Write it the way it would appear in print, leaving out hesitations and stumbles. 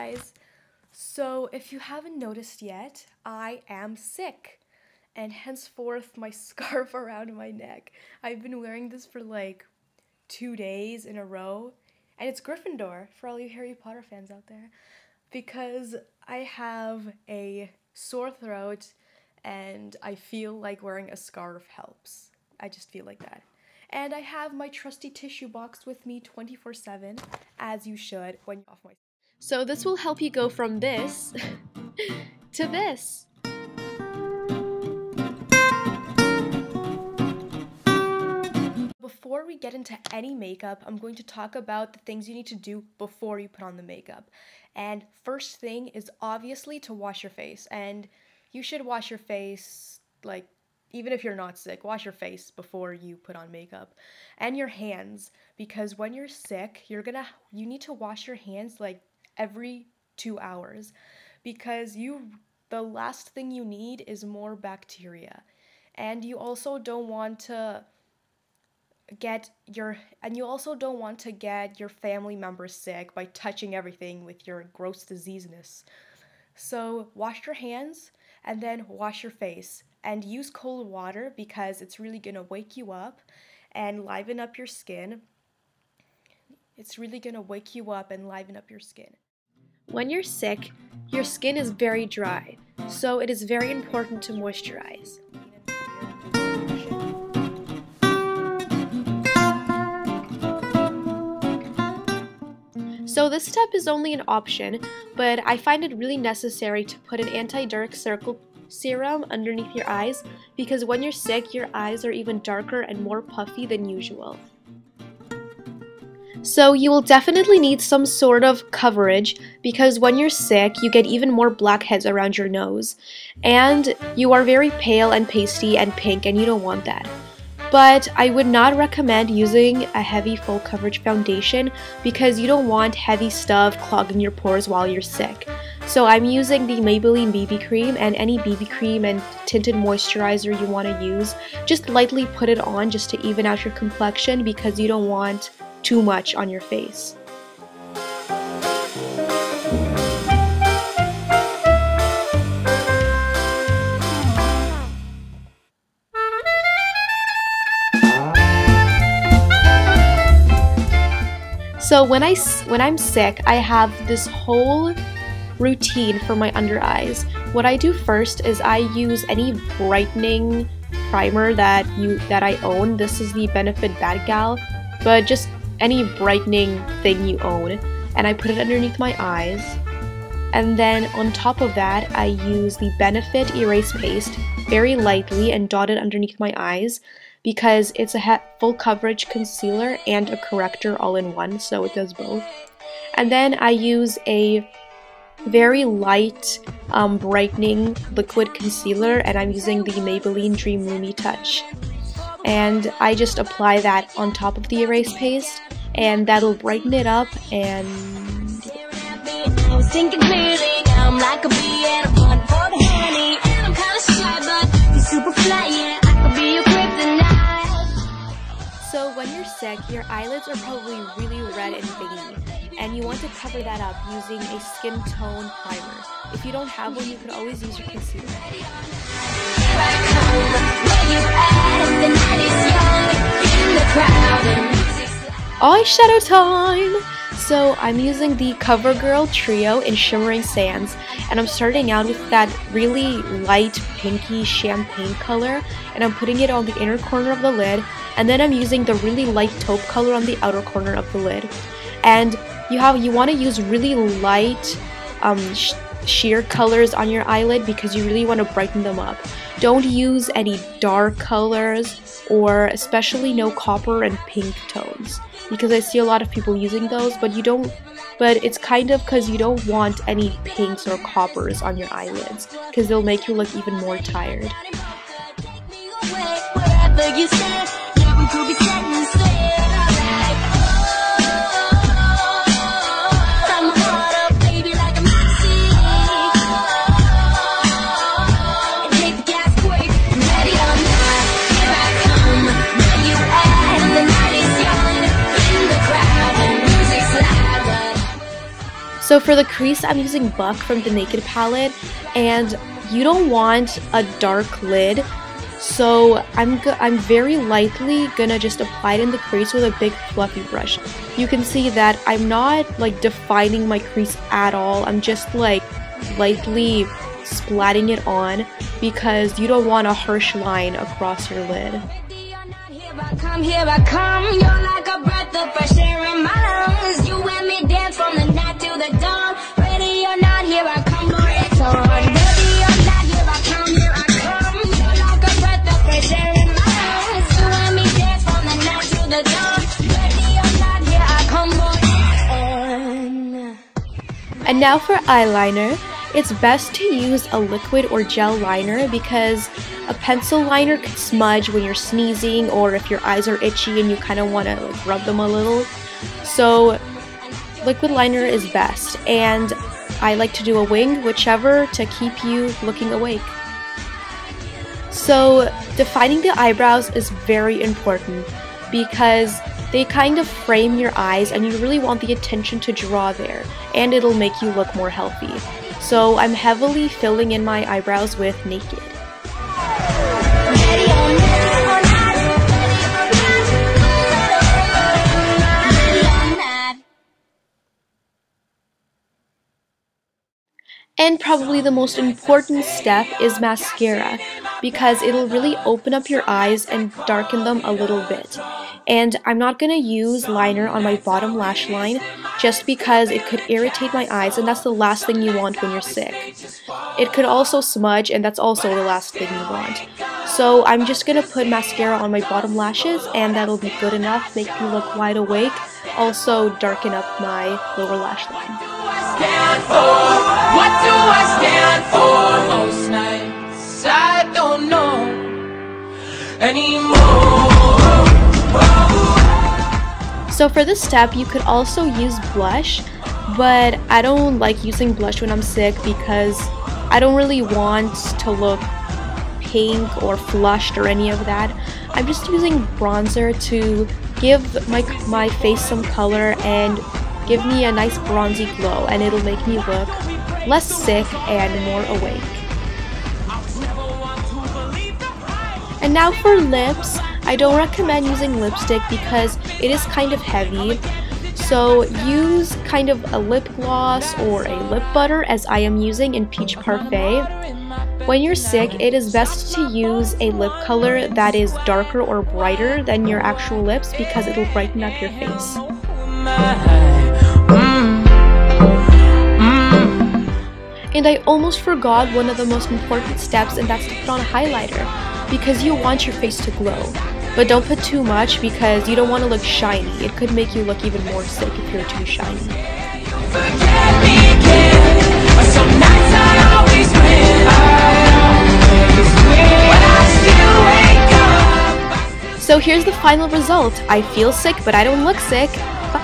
guys. So if you haven't noticed yet, I am sick, and henceforth my scarf around my neck. I've been wearing this for like 2 days in a row, and it's Gryffindor for all you Harry Potter fans out there, because I have a sore throat and I feel like wearing a scarf helps. I just feel like that. And I have my trusty tissue box with me 24/7, as you should when you're off my. So this will help you go from this to this. Before we get into any makeup, I'm going to talk about the things you need to do before you put on the makeup. And first thing is obviously to wash your face. And you should wash your face, like, even if you're not sick, wash your face before you put on makeup. And your hands, because when you're sick, you need to wash your hands like every 2 hours, because the last thing you need is more bacteria. And you also don't want to get your family members sick by touching everything with your gross diseaseness. So wash your hands and then wash your face, and use cold water because it's really gonna wake you up and liven up your skin. When you're sick, your skin is very dry, so it is very important to moisturize. So this step is only an option, but I find it really necessary to put an anti-dark circle serum underneath your eyes, because when you're sick, your eyes are even darker and more puffy than usual. So you will definitely need some sort of coverage, because when you're sick, you get even more blackheads around your nose, and you are very pale and pasty and pink, and you don't want that. But I would not recommend using a heavy full coverage foundation, because you don't want heavy stuff clogging your pores while you're sick. So I'm using the Maybelline BB cream, and any BB cream and tinted moisturizer you want to use, just lightly put it on just to even out your complexion, because you don't want too much on your face. So when I'm sick, I have this whole routine for my under eyes. What I do first is I use any brightening primer that I own. This is the Benefit Bad Gal, but just any brightening thing you own, and I put it underneath my eyes. And then on top of that, I use the Benefit Erase Paste very lightly and dot it underneath my eyes, because it's a full coverage concealer and a corrector all in one, so it does both. And then I use a very light brightening liquid concealer, and I'm using the Maybelline Dream Lumi Touch. And I just apply that on top of the erase paste, and that'll brighten it up. And so when you're sick, your eyelids are probably really red and veiny, and you want to cover that up using a skin tone primer. If you don't have one, you could always use your concealer. Eyeshadow time! So I'm using the CoverGirl Trio in Shimmering Sands, and I'm starting out with that really light pinky champagne color, and I'm putting it on the inner corner of the lid, and then I'm using the really light taupe color on the outer corner of the lid. And you want to use really light sheer colors on your eyelid, because you really want to brighten them up. Don't use any dark colors, or especially no copper and pink tones, because I see a lot of people using those, but it's kind of because you don't want any pinks or coppers on your eyelids, because they'll make you look even more tired. So for the crease, I'm using Buck from the Naked palette, and you don't want a dark lid, so I'm very lightly gonna just apply it in the crease with a big fluffy brush. You can see that I'm not like defining my crease at all. I'm just like lightly splatting it on because you don't want a harsh line across your lid. Here I come, you're like a breath of fresh air in my lungs. You and me dance from the night till the dawn. Ready or not, here I come, it's on. Ready or not, here I come, you're like a breath of fresh air in my lungs. You and me dance from the night till the dawn. Ready or not, here I come, it's on. And now for eyeliner. It's best to use a liquid or gel liner because a pencil liner can smudge when you're sneezing or if your eyes are itchy and you kind of want to like rub them a little. So liquid liner is best, and I like to do a wing, whichever, to keep you looking awake. So defining the eyebrows is very important because they kind of frame your eyes and you really want the attention to draw there, and it'll make you look more healthy. So I'm heavily filling in my eyebrows with Naked. And probably the most important step is mascara, because it'll really open up your eyes and darken them a little bit. And I'm not going to use liner on my bottom lash line just because it could irritate my eyes, and that's the last thing you want when you're sick. It could also smudge, and that's also the last thing you want. So I'm just going to put mascara on my bottom lashes, and that'll be good enough, make me look wide awake, also darken up my lower lash line. What do I stand for? Most nights I don't know anymore. So for this step, you could also use blush, but I don't like using blush when I'm sick because I don't really want to look pink or flushed or any of that. I'm just using bronzer to give my face some color and give me a nice bronzy glow, and it'll make me look less sick and more awake. And now for lips, I don't recommend using lipstick because it is kind of heavy. So use kind of a lip gloss or a lip butter, as I am using in Peach Parfait. When you're sick, it is best to use a lip color that is darker or brighter than your actual lips because it'll brighten up your face. And I almost forgot one of the most important steps, and that's to put on a highlighter because you want your face to glow. But don't put too much because you don't want to look shiny. It could make you look even more sick if you're too shiny. So here's the final result. I feel sick, but I don't look sick. Bye.